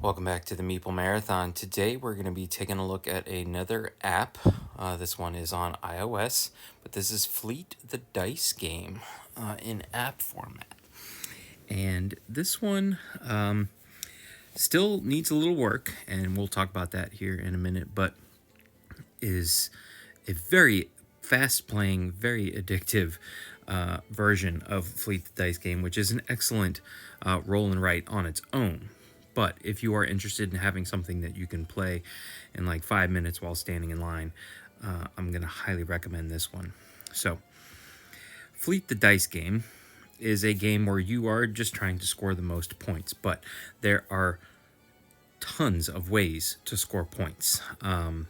Welcome back to the Meeple Marathon. Today we're going to be taking a look at another app. This one is on iOS, but this is Fleet the Dice Game in app format. And this one still needs a little work, and we'll talk about that here in a minute, but is a very fast-playing, very addictive version of Fleet the Dice Game, which is an excellent roll and write on its own. But if you are interested in having something that you can play in like 5 minutes while standing in line, I'm going to highly recommend this one. So, Fleet the Dice Game is a game where you are just trying to score the most points, but there are tons of ways to score points. And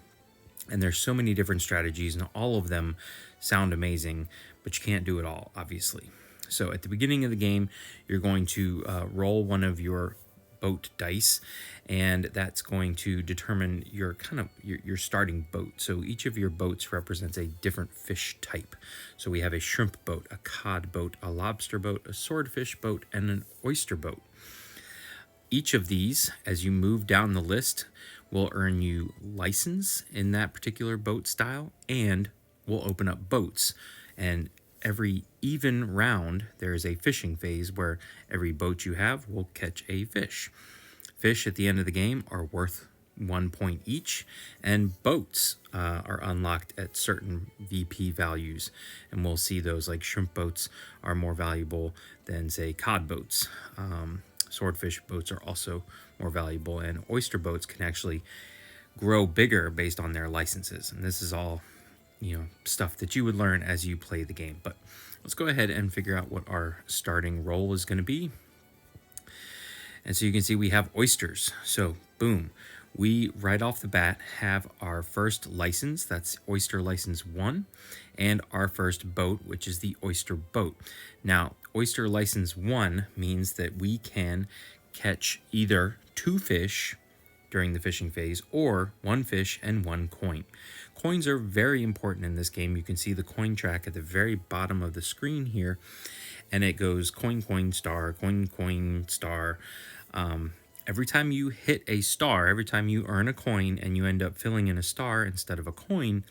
there's so many different strategies, and all of them sound amazing, but you can't do it all, obviously. So at the beginning of the game, you're going to roll one of your boat dice, and that's going to determine your your starting boat. So each of your boats represents a different fish type. So we have a shrimp boat, a cod boat, a lobster boat, a swordfish boat, and an oyster boat. Each of these, as you move down the list, will earn you license in that particular boat style and will open up boats. And every even round, there is a fishing phase where every boat you have will catch a fish. Fish at the end of the game are worth 1 point each, and boats are unlocked at certain VP values. And we'll see those, like shrimp boats are more valuable than, say, cod boats. Swordfish boats are also more valuable, and oyster boats can actually grow bigger based on their licenses. And this is all, stuff that you would learn as you play the game. But let's go ahead and figure out what our starting roll is going to be. And so you can see we have oysters. So boom, we right off the bat have our first license, that's oyster license 1, and our first boat, which is the oyster boat. Now, oyster license 1 means that we can catch either 2 fish during the fishing phase, or 1 fish and 1 coin. Coins are very important in this game. You can see the coin track at the very bottom of the screen here, and it goes coin, coin, star, coin, coin, star. Every time you hit a star, every time you earn a coin and you end up filling in a star instead of a coin,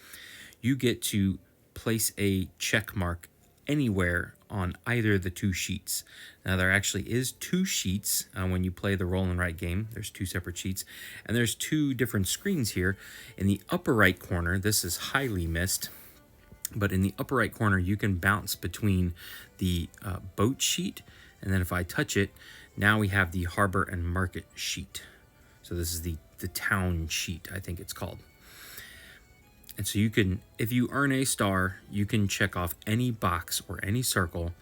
you get to place a check mark anywhere on either the 2 sheets. Now, there actually is 2 sheets when you play the roll and write game. There's 2 separate sheets, and there's 2 different screens here. In the upper right corner, this is highly missed, but in the upper right corner, you can bounce between the boat sheet, and then if I touch it, now we have the harbor and market sheet. So this is the town sheet, I think it's called. And so you can, if you earn a star, you can check off any box or any circle.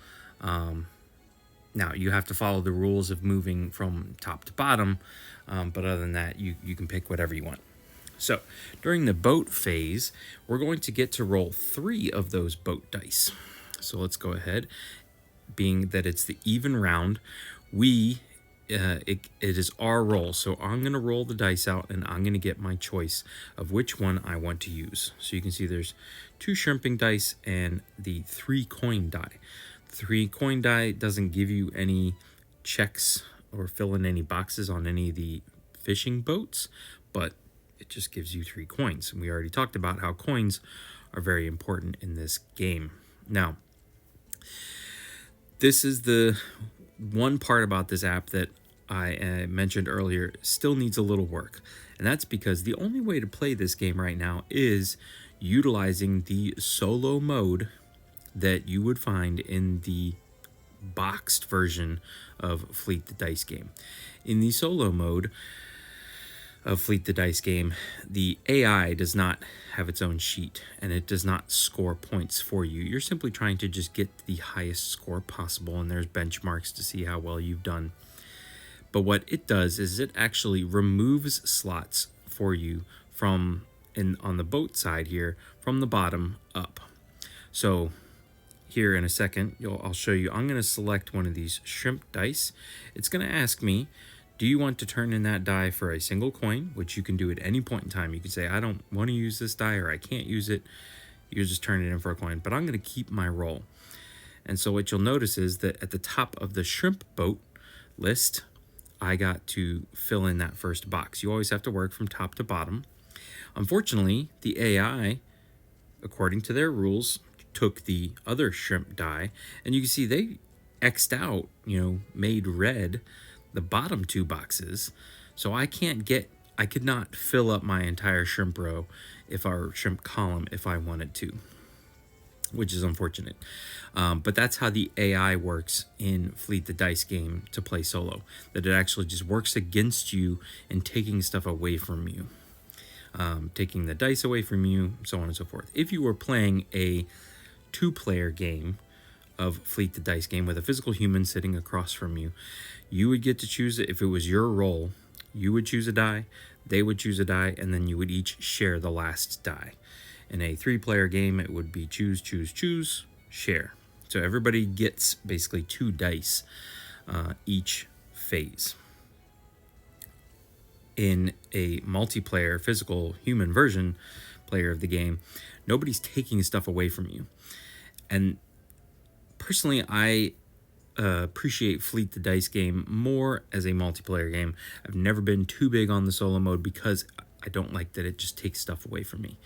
Now, you have to follow the rules of moving from top to bottom, but other than that, you can pick whatever you want. So during the boat phase, we're going to get to roll 3 of those boat dice. So let's go ahead. Being that it's the even round, it is our roll. So I'm going to roll the dice out, and I'm going to get my choice of which one I want to use. So you can see there's 2 shrimping dice and the 3 coin die. The 3 coin die doesn't give you any checks or fill in any boxes on any of the fishing boats, but it just gives you 3 coins. And we already talked about how coins are very important in this game. Now, this is the one part about this app that I mentioned earlier still needs a little work. And that's because the only way to play this game right now is utilizing the solo mode that you would find in the boxed version of Fleet the Dice Game. In the solo mode of Fleet the Dice Game, the AI does not have its own sheet, and it does not score points for you. You're simply trying to just get the highest score possible, and there's benchmarks to see how well you've done. But what it does is it actually removes slots for you on the boat side here, from the bottom up. So here in a second, I'll show you. I'm going to select one of these shrimp dice. It's going to ask me, do you want to turn in that die for a single coin, which you can do at any point in time. You can say, I don't want to use this die, or I can't use it. You just turn it in for a coin, but I'm going to keep my roll. And so what you'll notice is that at the top of the shrimp boat list, I got to fill in that first box. You always have to work from top to bottom. Unfortunately, the AI, according to their rules, took the other shrimp die, and you can see they X'd out, made red the bottom two boxes. So I could not fill up my entire shrimp row or shrimp column if I wanted to, which is unfortunate. But that's how the AI works in Fleet the Dice game to play solo, that it actually just works against you and taking stuff away from you. Taking the dice away from you, so on and so forth. If you were playing a two-player game of Fleet the Dice game with a physical human sitting across from you, you would get to choose it. If it was your role, you would choose a die, they would choose a die, and then you would each share the last die. In a three-player game, it would be choose, choose, choose, share. So everybody gets basically 2 dice each phase. In a multiplayer physical human version player of the game, nobody's taking stuff away from you. And personally, I appreciate Fleet the Dice game more as a multiplayer game. I've never been too big on the solo mode because I don't like that it just takes stuff away from me.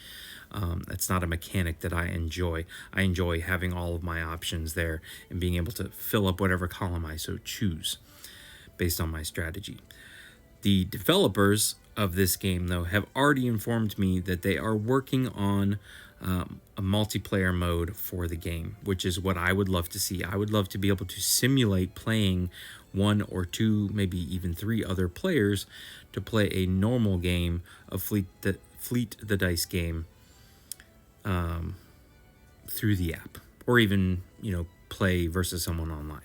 That's not a mechanic that I enjoy. I enjoy having all of my options there and being able to fill up whatever column I so choose based on my strategy. The developers of this game, though, have already informed me that they are working on a multiplayer mode for the game, which is what I would love to see. I would love to be able to simulate playing 1 or 2, maybe even 3 other players to play a normal game of Fleet the Dice game through the app, or even play versus someone online.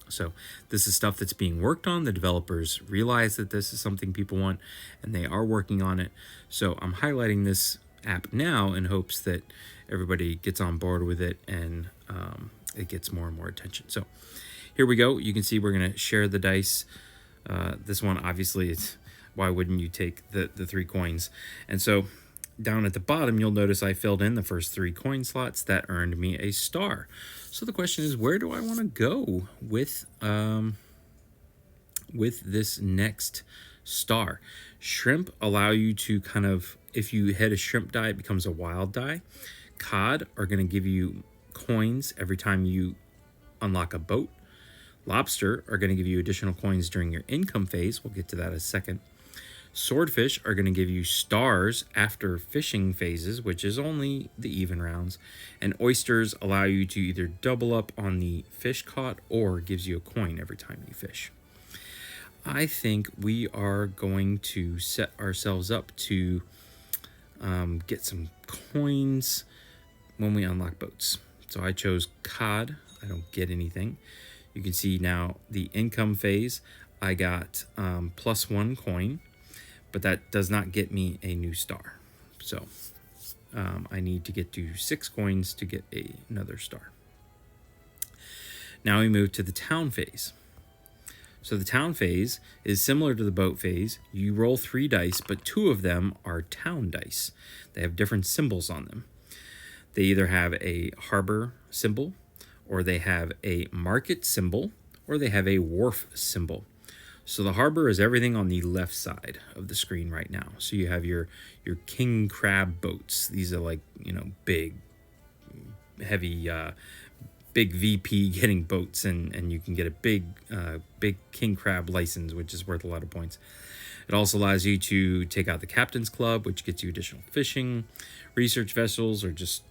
So this is stuff that's being worked on. The developers realize that this is something people want, and they are working on it. So I'm highlighting this app now in hopes that everybody gets on board with it and it gets more and more attention. So here we go. You can see we're going to share the dice. This one, obviously, it's why wouldn't you take the 3 coins? And so down at the bottom, you'll notice I filled in the first 3 coin slots. That earned me a star. So the question is, where do I want to go with this next star? Shrimp allow you to kind of, if you hit a shrimp die, it becomes a wild die. Cod are going to give you coins every time you unlock a boat. Lobster are going to give you additional coins during your income phase. We'll get to that in a second. Swordfish are going to give you stars after fishing phases, which is only the even rounds. And oysters allow you to either double up on the fish caught or gives you a coin every time you fish. I think we are going to set ourselves up to get some coins when we unlock boats. So I chose cod. I don't get anything. You can see now the income phase, I got +1 coin. But that does not get me a new star. So I need to get to 6 coins to get another star. Now we move to the town phase. So the town phase is similar to the boat phase. You roll 3 dice, but 2 of them are town dice. They have different symbols on them. They either have a harbor symbol, or they have a market symbol, or they have a wharf symbol. So the harbor is everything on the left side of the screen right now. So you have your king crab boats. These are like, big, heavy, big VP getting boats, and you can get a big king crab license, which is worth a lot of points. It also allows you to take out the captain's club, which gets you additional fishing, research vessels, or just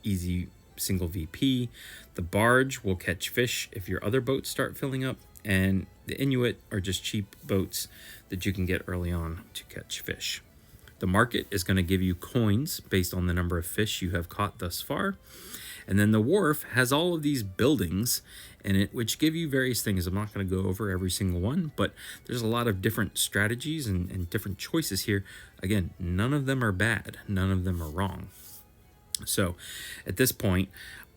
easy single VP. The barge will catch fish if your other boats start filling up. And the Inuit are just cheap boats that you can get early on to catch fish. The market is going to give you coins based on the number of fish you have caught thus far. And then the wharf has all of these buildings in it, which give you various things. I'm not going to go over every single one, but there's a lot of different strategies and different choices here. Again, none of them are bad. None of them are wrong. So at this point,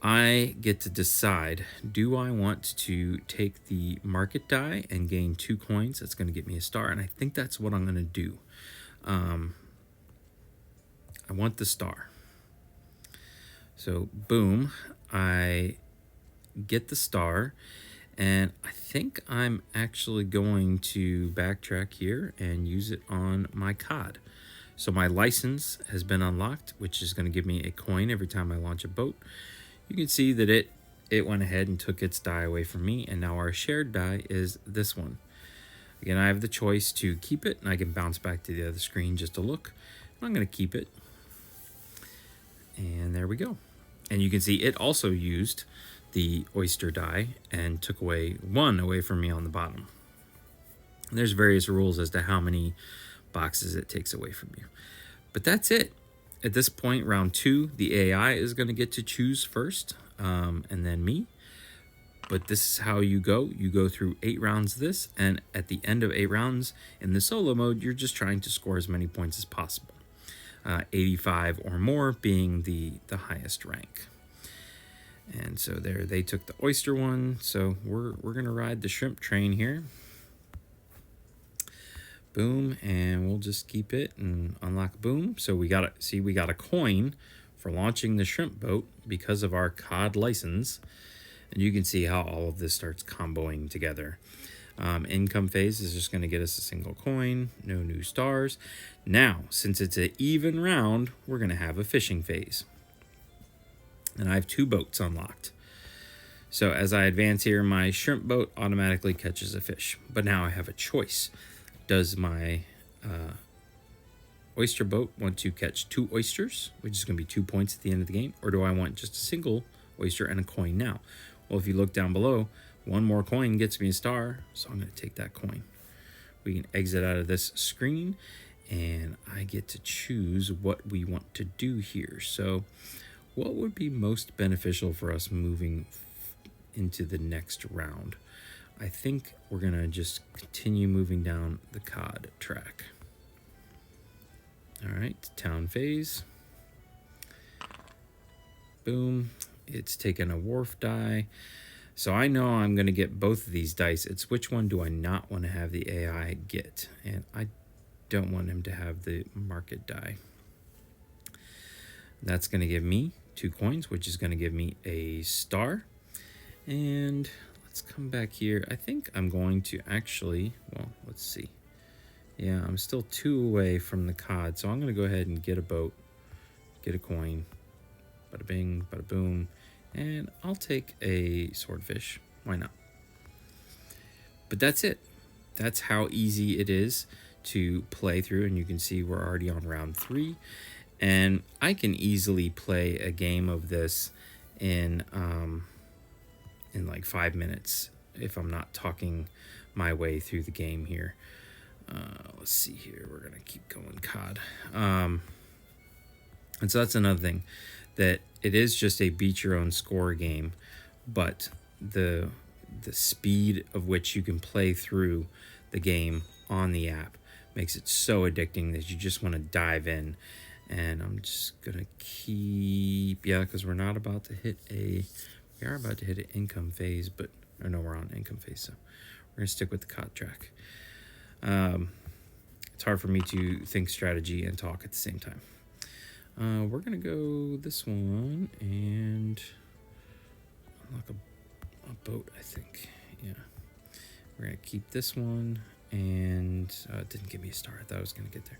I get to decide, do I want to take the market die and gain 2 coins? That's going to get me a star, and I think that's what I'm going to do. I want the star. So, boom, I get the star, And I think I'm actually going to backtrack here and use it on my cod. So my license has been unlocked, which is going to give me a coin every time I launch a boat. You can see that it went ahead and took its die away from me, and now our shared die is this one. Again, I have the choice to keep it, and I can bounce back to the other screen just to look. I'm going to keep it. And there we go. And you can see it also used the oyster die and took away one away from me on the bottom. And there's various rules as to how many boxes it takes away from you. But that's it. At this point, round 2, the AI is going to get to choose first, and then me. But this is how you go. You go through 8 rounds of this, and at the end of 8 rounds in the solo mode, you're just trying to score as many points as possible. 85 or more being the highest rank. And so there, they took the oyster one. So we're gonna ride the shrimp train here. Boom, and we'll just keep it and unlock boom. So we got a coin for launching the shrimp boat because of our cod license. And you can see how all of this starts comboing together. Income phase is just going to get us a single coin, no new stars. Now, since it's an even round, we're going to have a fishing phase. And I have 2 boats unlocked. So as I advance here, my shrimp boat automatically catches a fish. But now I have a choice. Does my oyster boat want to catch 2 oysters, which is going to be 2 points at the end of the game? Or do I want just a single oyster and a coin now? Well, if you look down below, 1 more coin gets me a star, so I'm going to take that coin. We can exit out of this screen, and I get to choose what we want to do here. So what would be most beneficial for us moving into the next round? I think we're going to just continue moving down the cod track. All right, town phase. Boom. It's taken a wharf die. So I know I'm going to get both of these dice. It's which one do I not want to have the AI get? And I don't want him to have the market die. That's going to give me 2 coins, which is going to give me a star. And let's come back here. I think I'm going to actually, well, let's see. Yeah, I'm still 2 away from the cod. So I'm going to go ahead and get a boat, get a coin. Bada bing, bada boom. And I'll take a swordfish. Why not? But that's it. That's how easy it is to play through. And you can see we're already on round 3. And I can easily play a game of this in like 5 minutes if I'm not talking my way through the game here. Let's see here. We're going to keep going cod. And so that's another thing. That it is just a beat your own score game, but the speed of which you can play through the game on the app makes it so addicting that you just want to dive in. And I'm just gonna keep, yeah, because we are about to hit an income phase, but or no, we're on income phase, so we're gonna stick with the cod track. It's hard for me to think strategy and talk at the same time. We're going to go this one and unlock a boat, I think. Yeah. We're going to keep this one, and it didn't give me a star. I thought I was going to get there.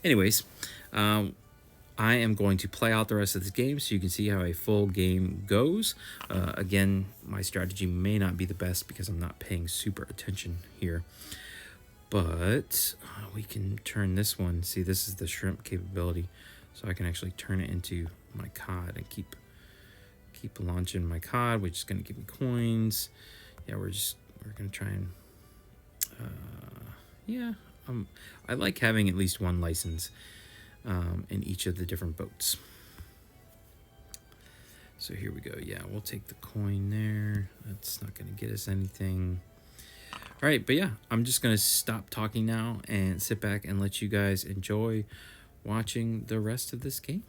Anyways, I am going to play out the rest of this game so you can see how a full game goes. Again, my strategy may not be the best because I'm not paying super attention here. But we can turn this one. See, this is the shrimp capability. So I can actually turn it into my cod and keep launching my cod, which is going to give me coins. Yeah, we're going to try and I like having at least 1 license in each of the different boats. So here we go. Yeah, we'll take the coin there. That's not going to get us anything. All right, but yeah, I'm just going to stop talking now and sit back and let you guys enjoy watching the rest of this game.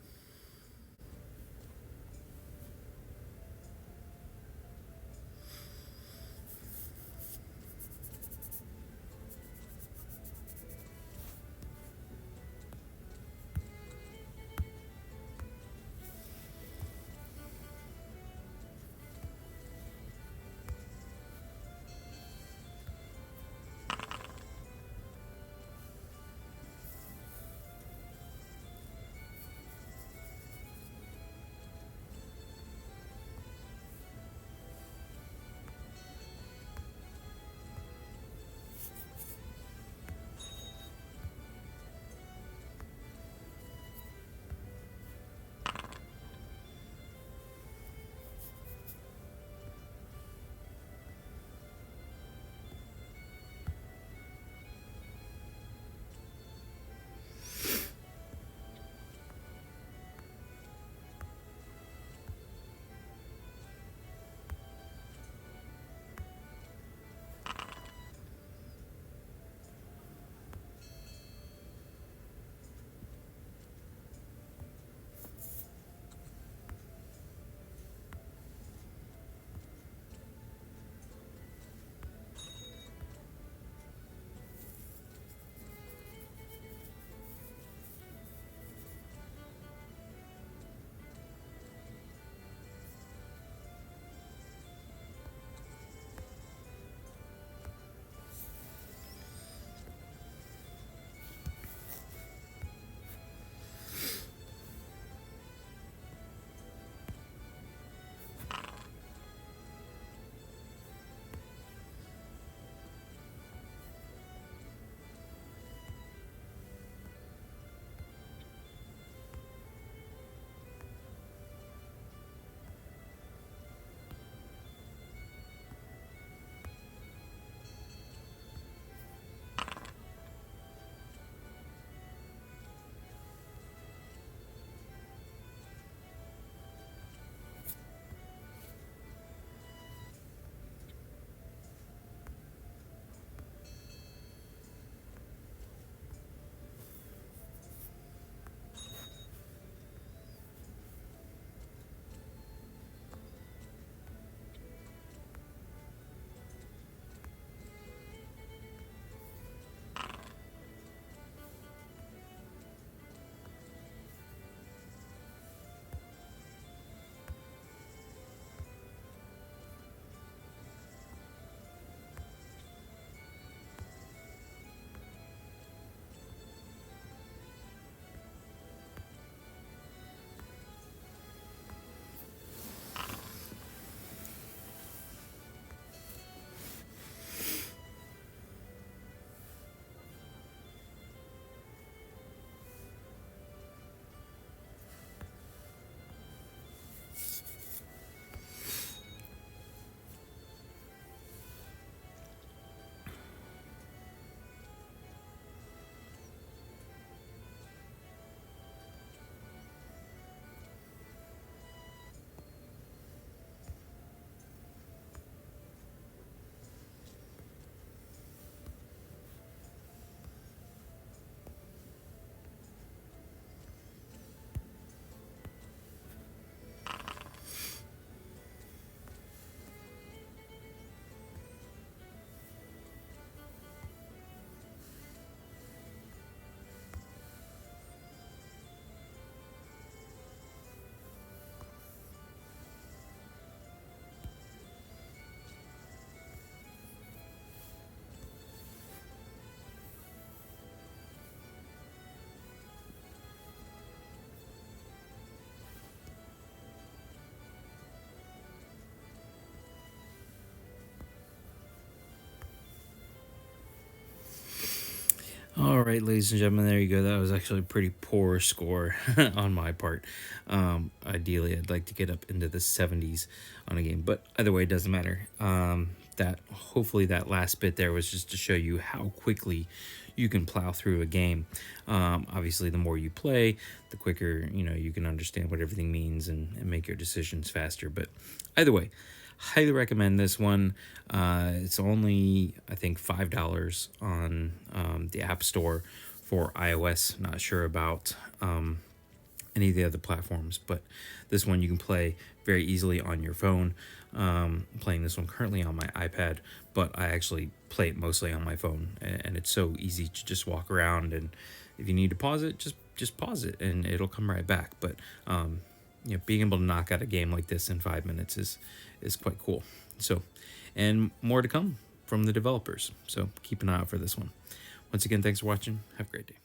All right, ladies and gentlemen, there you go. That was actually a pretty poor score on my part. Ideally, I'd like to get up into the 70s on a game, but either way, it doesn't matter. That hopefully that last bit there was just to show you how quickly you can plow through a game. Obviously, the more you play, the quicker you can understand what everything means and make your decisions faster. But either way, highly recommend this one. It's only, I think, $5 on the App Store for iOS. Not sure about any of the other platforms, but this one you can play very easily on your phone. I'm playing this one currently on my iPad, but I actually play it mostly on my phone, and it's so easy to just walk around, and if you need to pause it, just pause it and it'll come right back. But being able to knock out a game like this in 5 minutes is quite cool. So, and more to come from the developers. So keep an eye out for this one. Once again, thanks for watching. Have a great day.